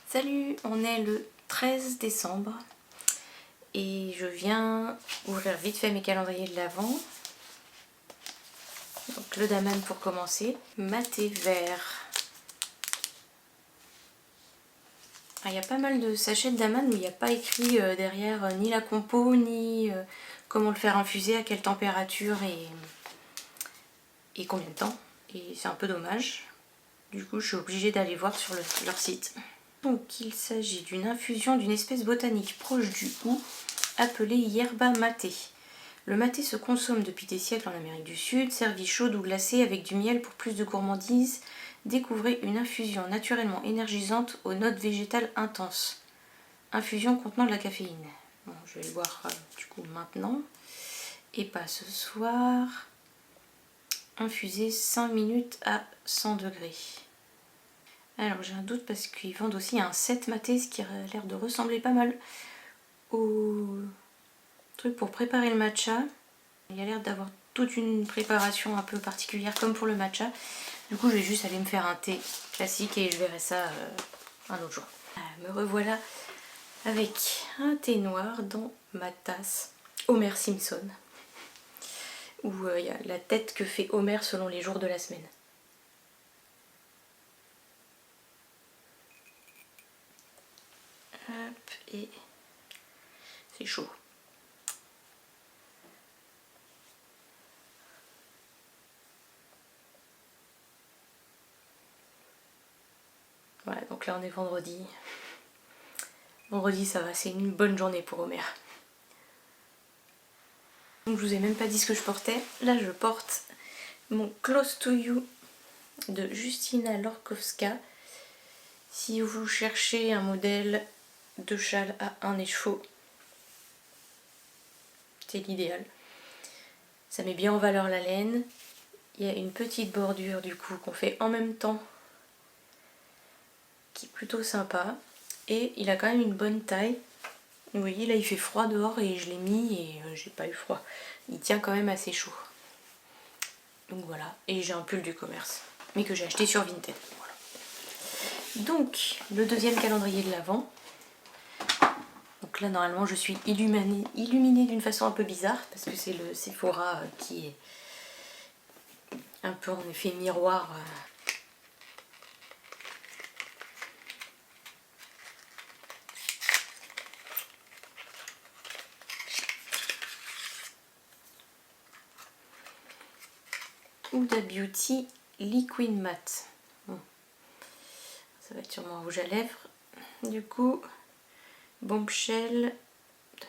Salut, on est le 13 décembre et je viens ouvrir vite fait mes calendriers de l'Avent. Donc le daman pour commencer, maté vert. Il y a pas mal de sachets de daman où il n'y a pas écrit derrière ni la compo ni comment le faire infuser, à quelle température et combien de temps. Et c'est un peu dommage. Du coup je suis obligée d'aller voir sur leur site. Donc il s'agit d'une infusion d'une espèce botanique proche du hou appelée yerba maté. Le maté se consomme depuis des siècles en Amérique du Sud, servi chaude ou glacée avec du miel pour plus de gourmandise. Découvrez une infusion naturellement énergisante aux notes végétales intenses. Infusion contenant de la caféine. Bon, je vais le boire du coup maintenant. Et pas ce soir. Infuser 5 minutes à 100 degrés. Alors j'ai un doute parce qu'ils vendent aussi un set maté, ce qui a l'air de ressembler pas mal au truc pour préparer le matcha. Il y a l'air d'avoir toute une préparation un peu particulière comme pour le matcha. Du coup je vais juste aller me faire un thé classique et je verrai ça un autre jour. Me revoilà avec un thé noir dans ma tasse Homer Simpson. Où il y a la tête que fait Homer selon les jours de la semaine. Hop, et c'est chaud. Voilà, donc là on est vendredi. Vendredi ça va, c'est une bonne journée pour Homer. Donc je vous ai même pas dit ce que je portais. Là je porte mon Close to You de Justyna Lorkowska. Si vous cherchez un modèle de châle à un écheveau, c'est l'idéal. Ça met bien en valeur la laine. Il y a une petite bordure du coup qu'on fait en même temps qui est plutôt sympa. Et il a quand même une bonne taille. Vous voyez là il fait froid dehors et je l'ai mis et j'ai pas eu froid. Il tient quand même assez chaud. Donc voilà, et j'ai un pull du commerce, mais que j'ai acheté sur Vinted. Voilà. Donc le deuxième calendrier de l'Avent. Donc là normalement je suis illuminée d'une façon un peu bizarre parce que c'est le Sephora qui est un peu en effet miroir. Huda Beauty Liquid Matte. Bon. Ça va être sûrement un rouge à lèvres. Du coup, Bombshell.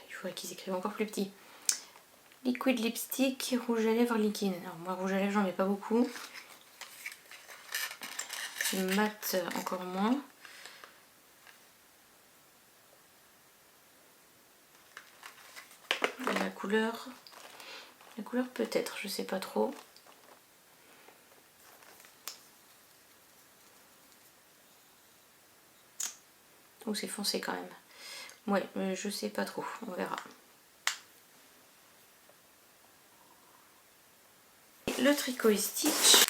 Il faudrait qu'ils écrivent encore plus petit. Liquid Lipstick, rouge à lèvres liquide. Alors moi rouge à lèvres j'en mets pas beaucoup. Mat encore moins. La couleur peut-être, je sais pas trop. Oh c'est foncé quand même. Ouais, mais je sais pas trop, on verra. Le tricot et stitch.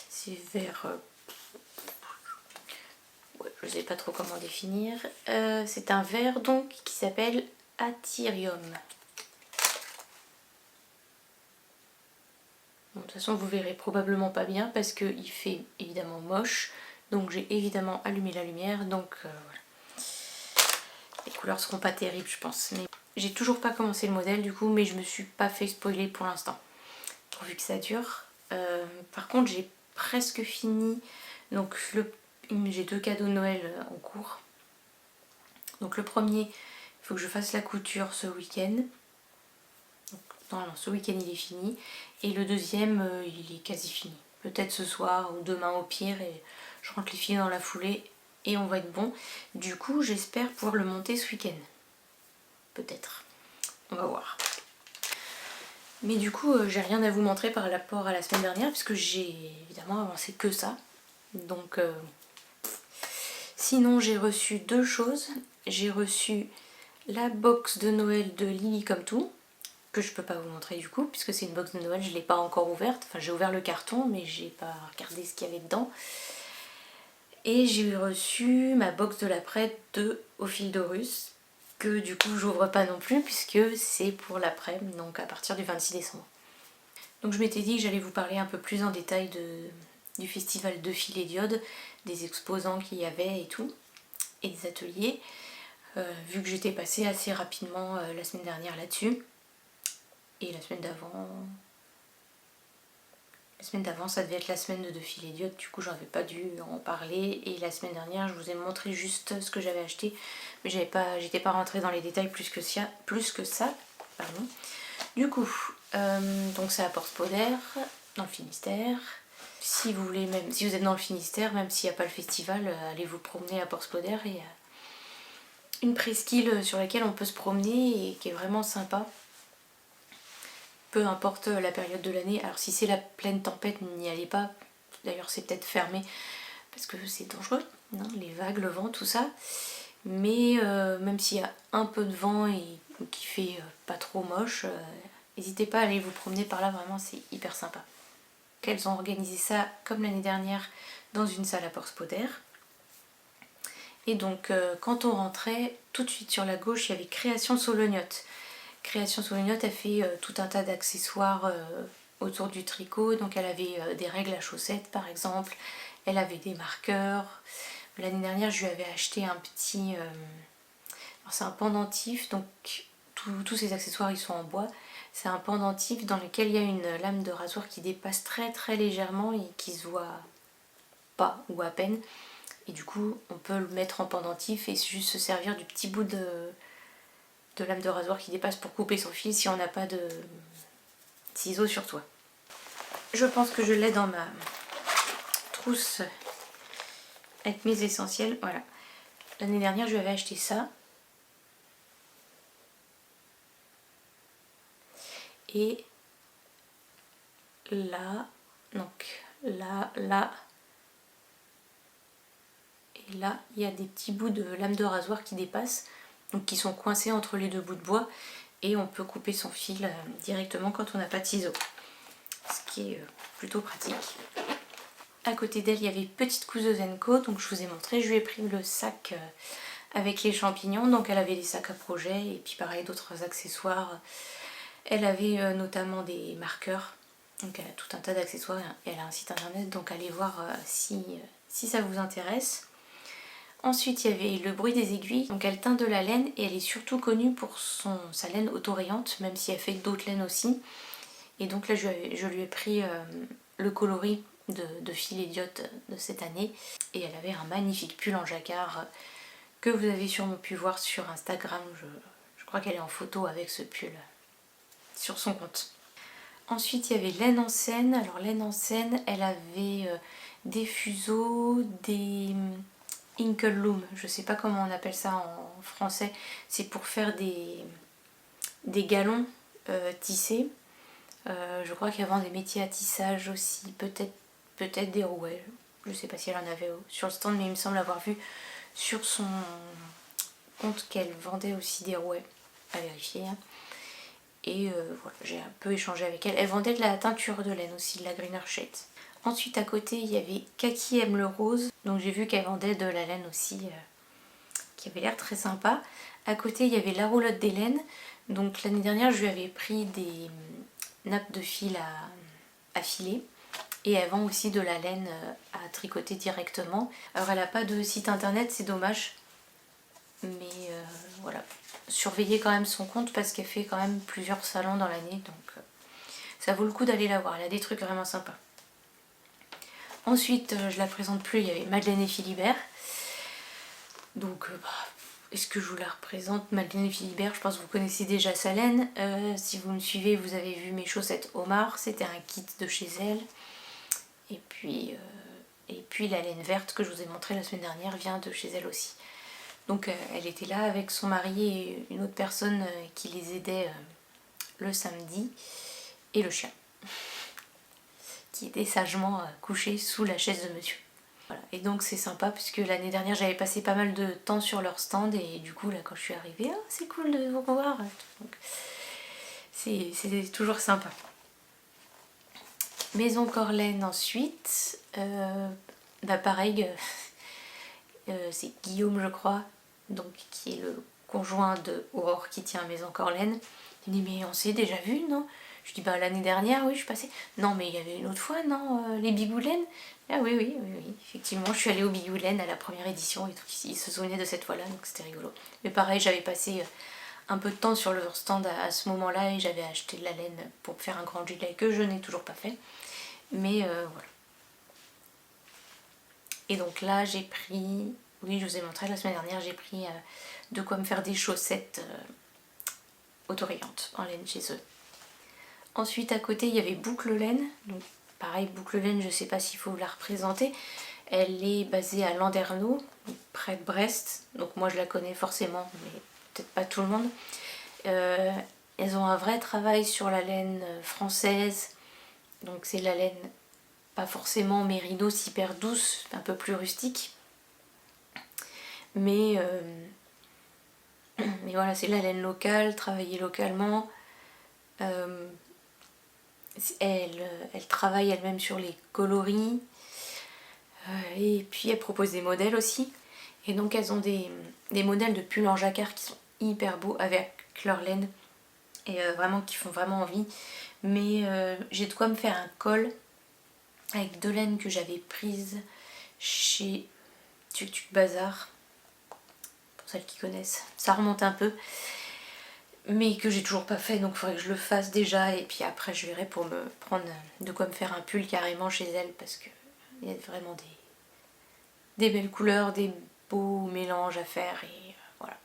C'est vert. Ouais, je sais pas trop comment définir. C'est un vert donc qui s'appelle Atyrium. Bon, de toute façon vous verrez probablement pas bien parce qu'il fait évidemment moche. Donc j'ai évidemment allumé la lumière. Donc voilà. Les couleurs seront pas terribles je pense. Mais j'ai toujours pas commencé le modèle du coup, mais je me suis pas fait spoiler pour l'instant. Pourvu que ça dure. Par contre j'ai presque fini. Donc j'ai 2 cadeaux de Noël en cours. Donc le premier, il faut que je fasse la couture ce week-end. Non, ce week-end il est fini. Et le deuxième, il est quasi fini. Peut-être ce soir ou demain au pire. Et je rentre les filles dans la foulée et on va être bon. Du coup, j'espère pouvoir le monter ce week-end. Peut-être. On va voir. Mais du coup, j'ai rien à vous montrer par rapport à la semaine dernière puisque j'ai évidemment avancé que ça. Donc, sinon, j'ai reçu 2 choses. J'ai reçu la box de Noël de Lily Comme Tout, que je peux pas vous montrer du coup, puisque c'est une box de Noël, je l'ai pas encore ouverte. Enfin, j'ai ouvert le carton, mais j'ai pas regardé ce qu'il y avait dedans. Et j'ai reçu ma box de l'après de Au fil d'Horus, que du coup j'ouvre pas non plus, puisque c'est pour l'après, donc à partir du 26 décembre. Donc je m'étais dit que j'allais vous parler un peu plus en détail du festival de fil et d'iode, des exposants qu'il y avait et tout, et des ateliers, vu que j'étais passée assez rapidement la semaine dernière là-dessus. Et la semaine d'avant, ça devait être la semaine de fil et d'iode, du coup j'avais pas dû en parler. Et la semaine dernière, je vous ai montré juste ce que j'avais acheté, mais j'étais pas rentrée dans les détails plus que ça. Pardon. Du coup, donc c'est à Porspoder, dans le Finistère. Si vous êtes dans le Finistère, même s'il n'y a pas le festival, allez vous promener à Porspoder. Il y a une presqu'île sur laquelle on peut se promener et qui est vraiment sympa. Peu importe la période de l'année. Alors si c'est la pleine tempête, n'y allez pas. D'ailleurs c'est peut-être fermé parce que c'est dangereux, hein, les vagues, le vent, tout ça. Mais même s'il y a un peu de vent et qu'il fait pas trop moche, n'hésitez pas à aller vous promener par là, vraiment c'est hyper sympa. Elles ont organisé ça comme l'année dernière dans une salle à Porspoder. Et donc quand on rentrait, tout de suite sur la gauche il y avait Création Solognotte. Création Solognotte a fait tout un tas d'accessoires autour du tricot. Donc elle avait des règles à chaussettes par exemple, elle avait des marqueurs. L'année dernière je lui avais acheté un petit... c'est un pendentif, donc tous ces accessoires ils sont en bois. C'est un pendentif dans lequel il y a une lame de rasoir qui dépasse très très légèrement et qui se voit pas ou à peine. Et du coup on peut le mettre en pendentif et juste se servir du petit bout de lame de rasoir qui dépasse pour couper son fil si on n'a pas de ciseaux sur soi. Je pense que je l'ai dans ma trousse avec mes essentiels. Voilà. L'année dernière je lui avais acheté ça. Et là, Donc là, là et là, il y a des petits bouts de lame de rasoir qui dépassent, donc qui sont coincés entre les deux bouts de bois, et on peut couper son fil directement quand on n'a pas de ciseaux, ce qui est plutôt pratique. À côté d'elle, il y avait petite couseuse Co, donc je vous ai montré, je lui ai pris le sac avec les champignons, donc elle avait des sacs à projet et puis pareil d'autres accessoires. Elle avait notamment des marqueurs, donc elle a tout un tas d'accessoires et elle a un site internet, donc allez voir si ça vous intéresse. Ensuite il y avait le bruit des aiguilles, donc elle teint de la laine et elle est surtout connue pour sa laine autorayante, même si elle fait d'autres laines aussi. Et donc là je lui ai pris le coloris de fil idiote de cette année, et elle avait un magnifique pull en jacquard que vous avez sûrement pu voir sur Instagram. Je crois qu'elle est en photo avec ce pull sur son compte. Ensuite il y avait Laine en Seine. Alors Laine en Seine, elle avait des fuseaux, des inkle loom, je sais pas comment on appelle ça en français, c'est pour faire des galons tissés. Je crois qu'elle vend des métiers à tissage aussi, peut-être des rouets, je sais pas si elle en avait sur le stand, mais il me semble avoir vu sur son compte qu'elle vendait aussi des rouets, à vérifier. Et voilà, j'ai un peu échangé avec elle. Elle vendait de la teinture de laine aussi, de la Greener Shade. Ensuite à côté il y avait Kaki aime le rose, donc j'ai vu qu'elle vendait de la laine aussi, qui avait l'air très sympa. À côté il y avait la roulotte des laines, donc l'année dernière je lui avais pris des nappes de fil à filer. Et elle vend aussi de la laine à tricoter directement. Alors elle n'a pas de site internet, c'est dommage. Mais voilà, surveillez quand même son compte parce qu'elle fait quand même plusieurs salons dans l'année. Donc ça vaut le coup d'aller la voir, elle a des trucs vraiment sympas. Ensuite, je la présente plus, il y avait Madeleine et Philibert. Donc est-ce que je vous la représente? Madeleine et Philibert, je pense que vous connaissez déjà sa laine. Si vous me suivez, vous avez vu mes chaussettes Omar, c'était un kit de chez elle. Et puis la laine verte que je vous ai montrée la semaine dernière vient de chez elle aussi. Donc elle était là avec son mari et une autre personne qui les aidait le samedi, et le chien qui était sagement couché sous la chaise de monsieur. Voilà. Et donc c'est sympa puisque l'année dernière j'avais passé pas mal de temps sur leur stand, et du coup là quand je suis arrivée, oh, c'est cool de vous revoir. Donc c'est toujours sympa. Maison Corlaine ensuite, pareil, c'est Guillaume je crois, donc qui est le conjoint de Aurore qui tient Maison Corlaine. Il dit mais on s'est déjà vu, non? Je dis l'année dernière oui je suis passée. Non mais il y avait une autre fois, non, les Bigoulaines? Ah oui, effectivement je suis allée aux Bigoulaines à la première édition et tout, il se souvenait de cette fois-là, donc c'était rigolo. Mais pareil j'avais passé un peu de temps sur leur stand à ce moment-là et j'avais acheté de la laine pour faire un grand gilet que je n'ai toujours pas fait. Mais voilà. Et donc là j'ai pris, oui je vous ai montré la semaine dernière, j'ai pris de quoi me faire des chaussettes autorayantes en laine chez eux. Ensuite à côté il y avait Boucle Laine, donc pareil Boucle Laine, je sais pas s'il faut vous la représenter. Elle est basée à Landerneau, près de Brest, donc moi je la connais forcément, mais peut-être pas tout le monde. Elles ont un vrai travail sur la laine française, donc c'est la laine pas forcément mérinos hyper douce, un peu plus rustique. Mais voilà, c'est la laine locale, travaillée localement. Elle travaille elle-même sur les coloris. Et puis elle propose des modèles aussi. Et donc elles ont des modèles de pulls en jacquard qui sont hyper beaux avec leur laine. Et vraiment qui font vraiment envie. Mais j'ai de quoi me faire un col avec deux laines que j'avais prises chez Tuk Tuk Bazar, pour celles qui connaissent, ça remonte un peu, mais que j'ai toujours pas fait, donc il faudrait que je le fasse déjà, et puis après je verrai pour me prendre de quoi me faire un pull carrément chez elle, parce que il y a vraiment des belles couleurs, des beaux mélanges à faire, et voilà.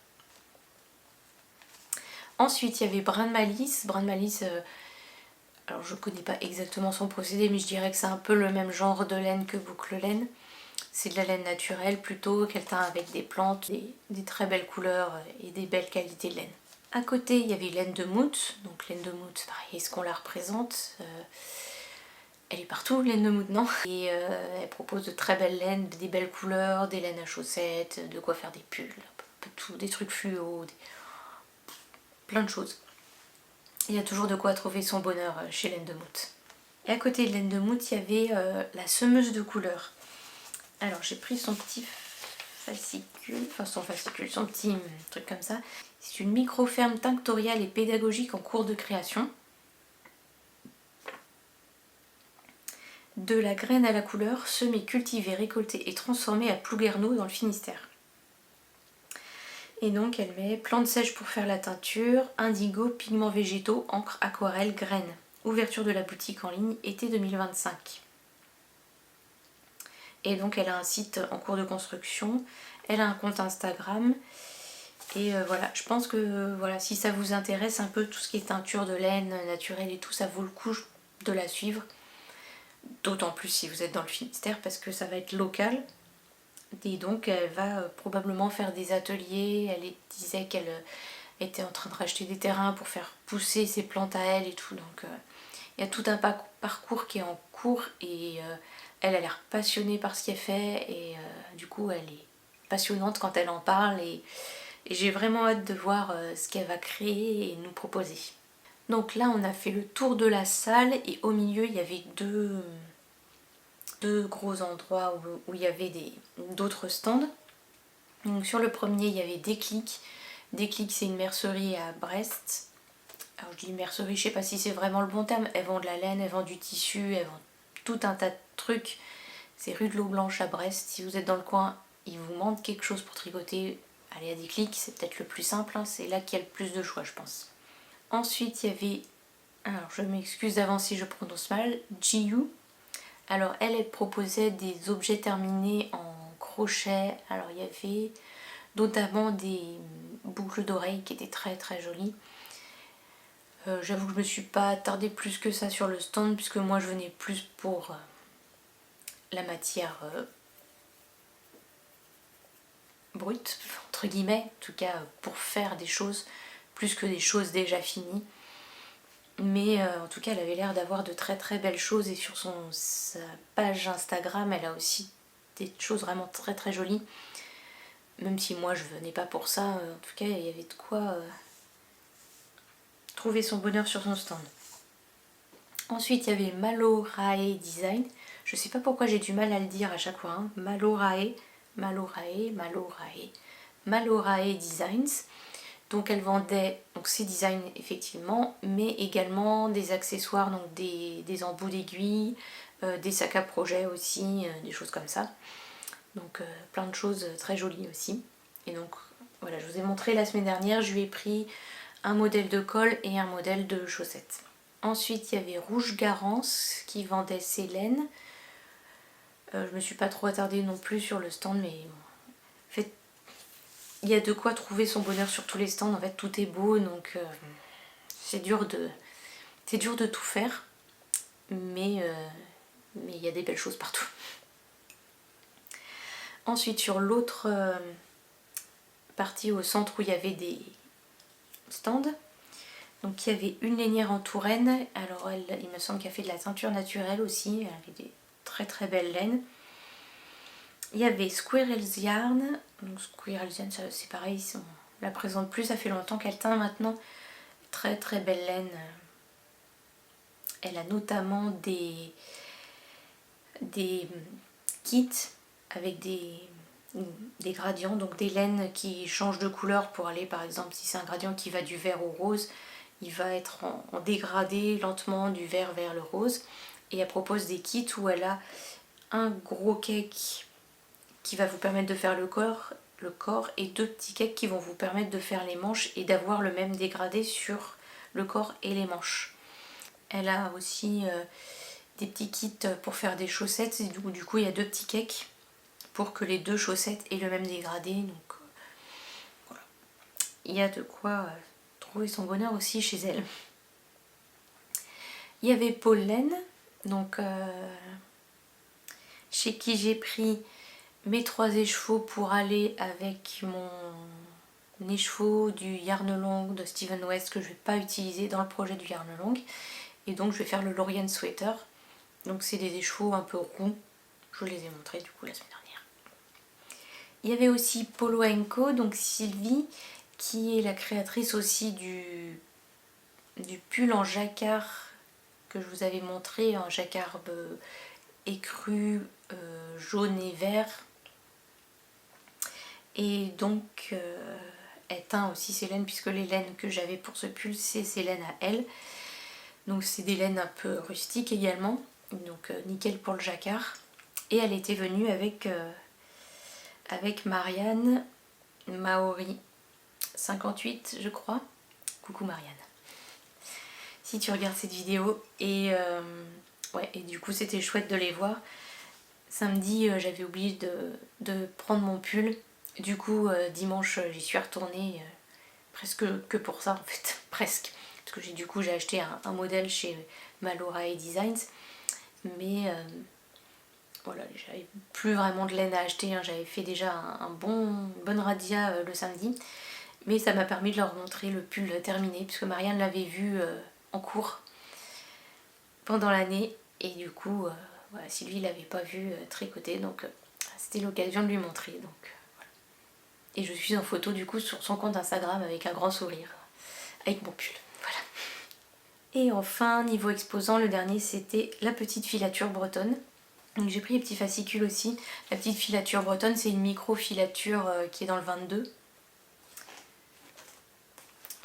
Ensuite il y avait Brin de Malice. Alors je connais pas exactement son procédé, mais je dirais que c'est un peu le même genre de laine que Boucle Laine. C'est de la laine naturelle plutôt, qu'elle teint avec des plantes, des très belles couleurs et des belles qualités de laine. À côté il y avait Laine de Mout, donc Laine de Mout, pareil, est-ce qu'on la représente? Elle est partout, laine de maintenant. Et elle propose de très belles laines, des belles couleurs, des laines à chaussettes, de quoi faire des pulls, un peu tout, des trucs fluo, plein de choses. Il y a toujours de quoi trouver son bonheur chez Laine de Mout. Et à côté de Laine de Mout, il y avait la semeuse de couleurs. Alors j'ai pris son petit fascicule, son petit truc comme ça. C'est une micro-ferme tinctoriale et pédagogique en cours de création. De la graine à la couleur, semée, cultivée, récoltée et transformée à Plouguerneau dans le Finistère. Et donc elle met plantes sèches pour faire la teinture, indigo, pigments végétaux, encre, aquarelle, graines. Ouverture de la boutique en ligne, été 2025. Et donc elle a un site en cours de construction, elle a un compte Instagram. Et voilà, je pense que voilà, si ça vous intéresse un peu tout ce qui est teinture de laine naturelle et tout, ça vaut le coup de la suivre. D'autant plus si vous êtes dans le Finistère parce que ça va être local. Et donc elle va probablement faire des ateliers. Elle disait qu'elle était en train de racheter des terrains pour faire pousser ses plantes à elle et tout. Donc il y a tout un parcours qui est en cours et elle a l'air passionnée par ce qu'elle fait. Et du coup elle est passionnante quand elle en parle. Et j'ai vraiment hâte de voir ce qu'elle va créer et nous proposer. Donc là on a fait le tour de la salle et au milieu il y avait deux gros endroits où il y avait d'autres stands. Donc sur le premier il y avait Déclic. Déclic c'est une mercerie à Brest. Alors je dis mercerie, je sais pas si c'est vraiment le bon terme. Elles vendent de la laine, elles vendent du tissu, elles vendent tout un tas de trucs. C'est rue de l'Eau Blanche à Brest. Si vous êtes dans le coin, il vous manque quelque chose pour tricoter, allez à Déclic, c'est peut-être le plus simple, hein. C'est là qu'il y a le plus de choix je pense. Ensuite il y avait, alors je m'excuse d'avance si je prononce mal, Jiu. Alors elle proposait des objets terminés en crochet. Alors il y avait notamment des boucles d'oreilles qui étaient très très jolies. J'avoue que je me suis pas attardée plus que ça sur le stand puisque moi je venais plus pour la matière brute, entre guillemets, en tout cas pour faire des choses plus que des choses déjà finies. Mais en tout cas elle avait l'air d'avoir de très très belles choses et sur sa page Instagram elle a aussi des choses vraiment très très jolies. Même si moi je venais pas pour ça, en tout cas il y avait de quoi trouver son bonheur sur son stand. Ensuite il y avait Malorae Design. Je sais pas pourquoi j'ai du mal à le dire à chaque fois, hein. Malorae Designs. Donc elle vendait donc ses designs effectivement, mais également des accessoires, donc des embouts d'aiguilles, des sacs à projet aussi, des choses comme ça. Donc plein de choses très jolies aussi. Et donc voilà, je vous ai montré la semaine dernière, je lui ai pris un modèle de col et un modèle de chaussettes. Ensuite il y avait Rouge Garance qui vendait ses laines. Je me suis pas trop attardée non plus sur le stand, mais bon. En fait, il y a de quoi trouver son bonheur sur tous les stands. En fait, tout est beau, donc c'est dur de tout faire. Mais il y a des belles choses partout. Ensuite, sur l'autre partie au centre où il y avait des stands, donc il y avait une lainière en Touraine. Alors il me semble qu'elle fait de la teinture naturelle aussi. Elle avait des très très belles laines. Il y avait Squirrel's Yarn. Donc Squirrel's Yarn, c'est pareil, on la présente plus, ça fait longtemps qu'elle teint maintenant. Très très belle laine. Elle a notamment des kits avec des gradients, donc des laines qui changent de couleur pour aller, par exemple, si c'est un gradient qui va du vert au rose, il va être en dégradé lentement du vert vers le rose. Et elle propose des kits où elle a un gros cake qui va vous permettre de faire le corps et deux petits cakes qui vont vous permettre de faire les manches et d'avoir le même dégradé sur le corps et les manches. Elle a aussi des petits kits pour faire des chaussettes. Et du coup il y a deux petits cakes pour que les deux chaussettes aient le même dégradé. Donc voilà. Il y a de quoi trouver son bonheur aussi chez elle. Il y avait Pollen, donc chez qui j'ai pris mes 3 écheveaux pour aller avec mon écheveau du Yarn Long de Steven West que je ne vais pas utiliser dans le projet du Yarn Long. Et donc je vais faire le Lorient Sweater. Donc c'est des écheveaux un peu roux. Je vous les ai montrés du coup la semaine dernière. Il y avait aussi Polo & Co, donc Sylvie, qui est la créatrice aussi du pull en jacquard que je vous avais montré, en jacquard écru, jaune et vert. Et donc elle teint aussi ses laines, puisque les laines que j'avais pour ce pull, c'est ses laines à elle. Donc c'est des laines un peu rustiques également, donc nickel pour le jacquard. Et elle était venue avec Marianne Maori 58 je crois. Coucou Marianne, si tu regardes cette vidéo. Et ouais, et du coup c'était chouette de les voir. Samedi j'avais oublié de prendre mon pull. Du coup dimanche j'y suis retournée presque que pour ça en fait, presque. Parce que j'ai acheté un modèle chez Malora Designs. Mais voilà, j'avais plus vraiment de laine à acheter, hein. J'avais fait déjà une bonne radia le samedi. Mais ça m'a permis de leur montrer le pull terminé, puisque Marianne l'avait vu en cours pendant l'année. Et du coup, voilà, Sylvie l'avait pas vu tricoter, donc c'était l'occasion de lui montrer. Donc, voilà. Et je suis en photo du coup sur son compte Instagram avec un grand sourire, avec mon pull. Voilà. Et enfin, niveau exposant, le dernier c'était la petite filature bretonne. Donc j'ai pris les petits fascicules aussi. La petite filature bretonne, c'est une micro filature qui est dans le 22.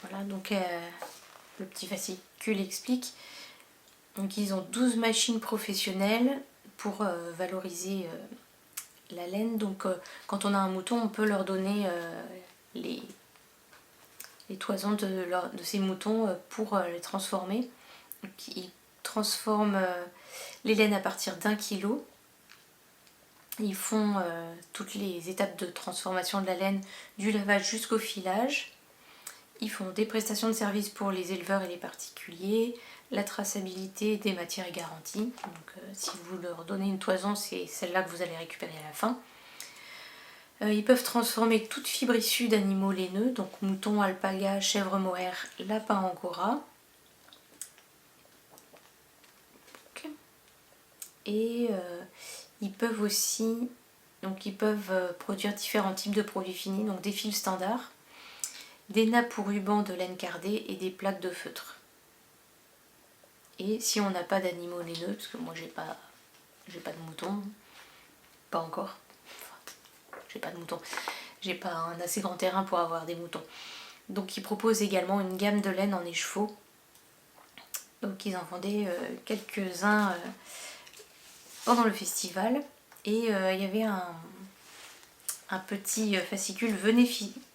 Voilà, donc le petit fascicule explique. Donc ils ont 12 machines professionnelles pour valoriser la laine. Donc quand on a un mouton, on peut leur donner les toisons de ces moutons pour les transformer. Donc, ils transforment les laines à partir d'1 kilo. Ils font toutes les étapes de transformation de la laine, du lavage jusqu'au filage. Ils font des prestations de service pour les éleveurs et les particuliers. La traçabilité des matières est garantie. Donc si vous leur donnez une toison, c'est celle-là que vous allez récupérer à la fin. Ils peuvent transformer toute fibre issue d'animaux laineux, donc mouton, alpaga, chèvre mohair, lapin angora. Okay. Et ils peuvent aussi produire différents types de produits finis, donc des fils standards, des nappes ou rubans de laine cardée et des plaques de feutre. Et si on n'a pas d'animaux laineux, parce que moi j'ai pas de mouton, pas encore, j'ai pas de mouton, j'ai pas un assez grand terrain pour avoir des moutons. Donc ils proposent également une gamme de laine en écheveau. Donc ils en vendaient quelques-uns pendant le festival. Et il y avait un petit fascicule, venez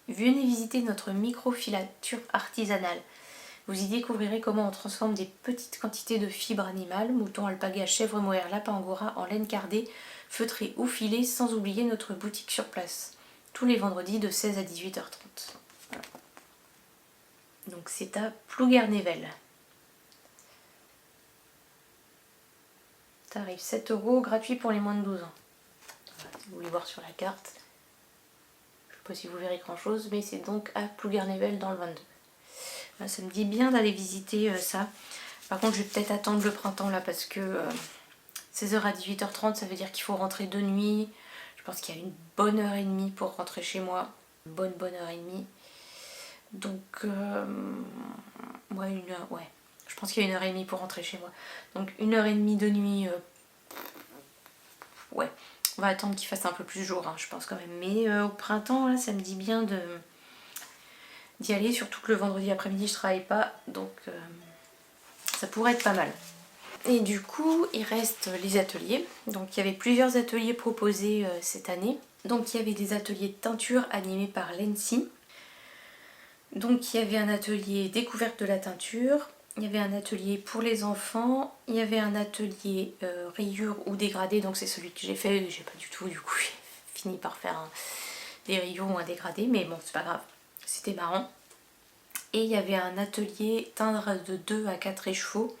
visiter notre microfilature artisanale. Vous y découvrirez comment on transforme des petites quantités de fibres animales, mouton, alpaga, chèvre mohair, lapin angora, en laine cardée, feutrée ou filée, sans oublier notre boutique sur place. Tous les vendredis de 16 à 18h30. Voilà. Donc c'est à Plouguer-Nével. Tarif 7 €, gratuit pour les moins de 12 ans. Voilà, si vous voulez voir sur la carte. Je ne sais pas si vous verrez grand chose, mais c'est donc à Plouguer-Nével dans le 22. Voilà, ça me dit bien d'aller visiter ça. Par contre, je vais peut-être attendre le printemps là parce que 16h à 18h30, ça veut dire qu'il faut rentrer de nuit. Je pense qu'il y a une bonne heure et demie pour rentrer chez moi. Une bonne heure et demie. Donc, ouais, une heure, ouais. Je pense qu'il y a une heure et demie pour rentrer chez moi. Donc, une heure et demie de nuit, ouais. On va attendre qu'il fasse un peu plus jour, hein, je pense quand même. Mais au printemps, là, ça me dit bien d'y aller. Surtout que le vendredi après-midi, je travaille pas. Donc, ça pourrait être pas mal. Et du coup, il reste les ateliers. Donc, il y avait plusieurs ateliers proposés cette année. Donc, il y avait des ateliers de teinture animés par Lency. Donc, il y avait un atelier découverte de la teinture. Il y avait un atelier pour les enfants. Il y avait un atelier rayures ou dégradé. Donc, c'est celui que j'ai fait. J'ai pas du tout, du coup, j'ai fini par faire des rayures ou un dégradé. Mais bon, c'est pas grave. C'était marrant. Et il y avait un atelier teindre de 2 à 4 écheveaux.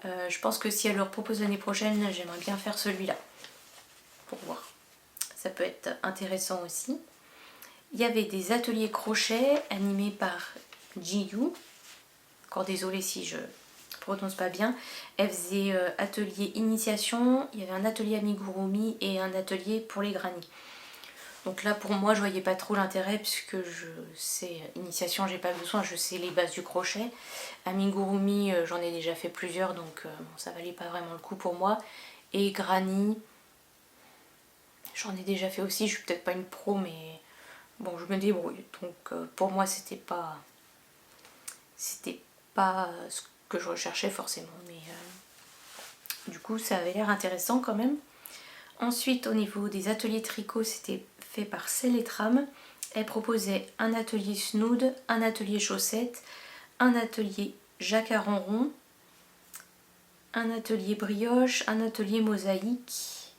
Je pense que si elle leur propose l'année prochaine, j'aimerais bien faire celui-là. Pour voir. Ça peut être intéressant aussi. Il y avait des ateliers crochet animés par Jiyu. Encore désolée si je prononce pas bien. Elle faisait atelier initiation, il y avait un atelier amigurumi et un atelier pour les granny. Donc là pour moi je voyais pas trop l'intérêt puisque je sais initiation j'ai pas besoin, je sais les bases du crochet. Amigurumi j'en ai déjà fait plusieurs donc bon, ça valait pas vraiment le coup pour moi. Et granny j'en ai déjà fait aussi, je suis peut-être pas une pro mais bon je me débrouille. Donc pour moi c'était pas ce que je recherchais forcément mais du coup ça avait l'air intéressant quand même. Ensuite au niveau des ateliers tricot c'était fait par Celle et Trame. Elle proposait un atelier snood, un atelier chaussettes, un atelier jacquard rond, un atelier brioche, un atelier mosaïque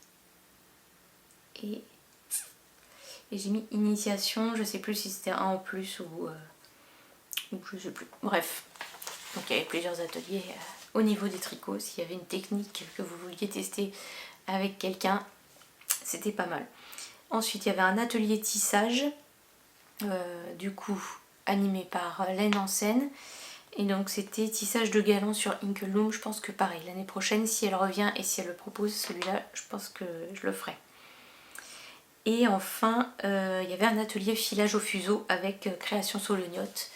et j'ai mis initiation, je sais plus si c'était un en plus ou je sais plus. Bref, donc il y avait plusieurs ateliers au niveau des tricots. S'il y avait une technique que vous vouliez tester avec quelqu'un, c'était pas mal. Ensuite il y avait un atelier tissage, du coup animé par Laine en Scène. Et donc c'était tissage de galon sur Inkloom. Je pense que pareil, l'année prochaine si elle revient et si elle le propose, celui-là je pense que je le ferai. Et enfin il y avait un atelier filage au fuseau avec création solognotte.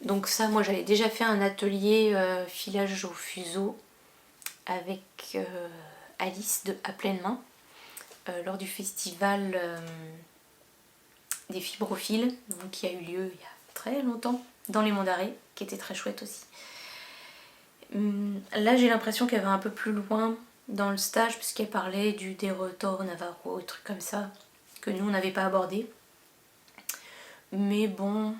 Donc ça moi j'avais déjà fait un atelier filage au fuseau avec Alice de À Pleine Main lors du festival des fibrophiles, donc qui a eu lieu il y a très longtemps dans les Monts d'Arrée, qui était très chouette aussi. Là j'ai l'impression qu'elle va un peu plus loin dans le stage puisqu'elle parlait du Derrotoro Navarro, des trucs comme ça que nous on n'avait pas abordé. Mais bon,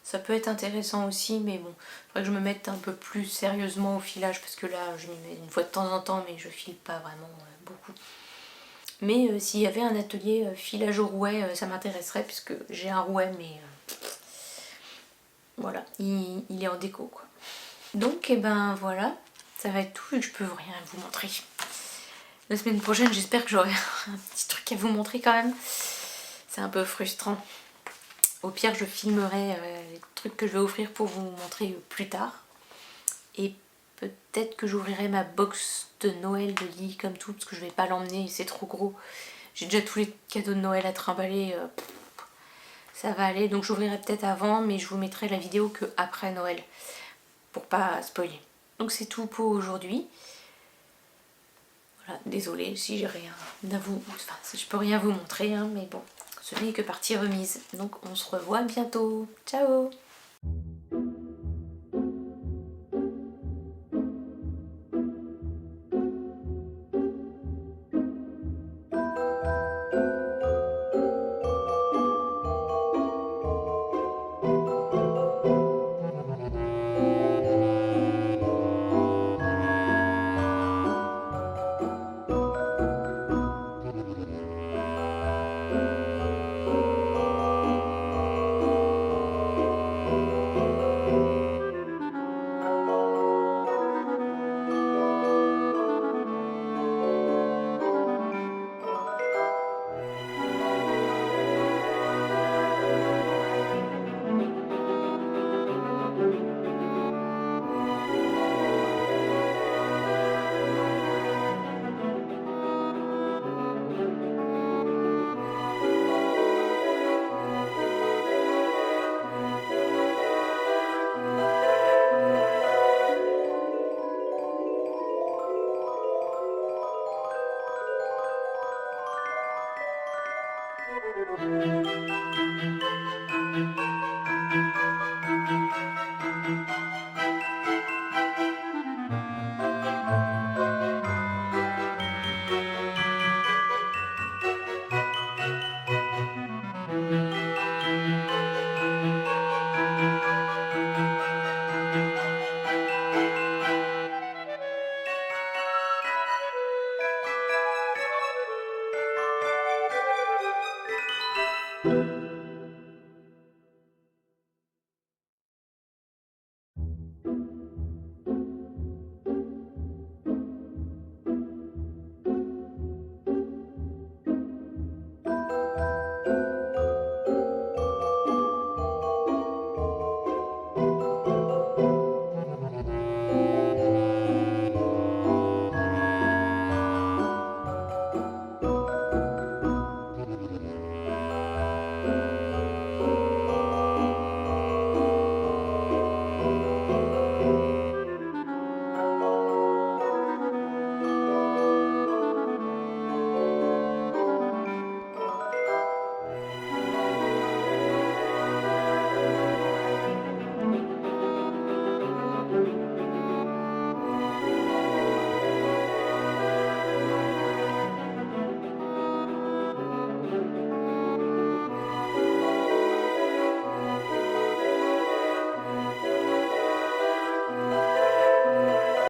ça peut être intéressant aussi, mais bon, il faudrait que je me mette un peu plus sérieusement au filage parce que là je m'y mets une fois de temps en temps mais je file pas vraiment beaucoup. Mais s'il y avait un atelier filage au rouet, ça m'intéresserait puisque j'ai un rouet mais voilà, il est en déco quoi. Donc et ben voilà, ça va être tout et je peux rien vous montrer. La semaine prochaine j'espère que j'aurai un petit truc à vous montrer quand même. C'est un peu frustrant. Au pire je filmerai les trucs que je vais offrir pour vous montrer plus tard. Et peut-être que j'ouvrirai ma box de Noël de Lily comme tout parce que je vais pas l'emmener, c'est trop gros. J'ai déjà tous les cadeaux de Noël à trimballer, ça va aller. Donc j'ouvrirai peut-être avant mais je vous mettrai la vidéo que après Noël pour pas spoiler. Donc c'est tout pour aujourd'hui. Voilà, désolée si j'ai rien à vous, enfin si je peux rien vous montrer hein, mais bon, ce n'est que partie remise. Donc on se revoit bientôt. Ciao!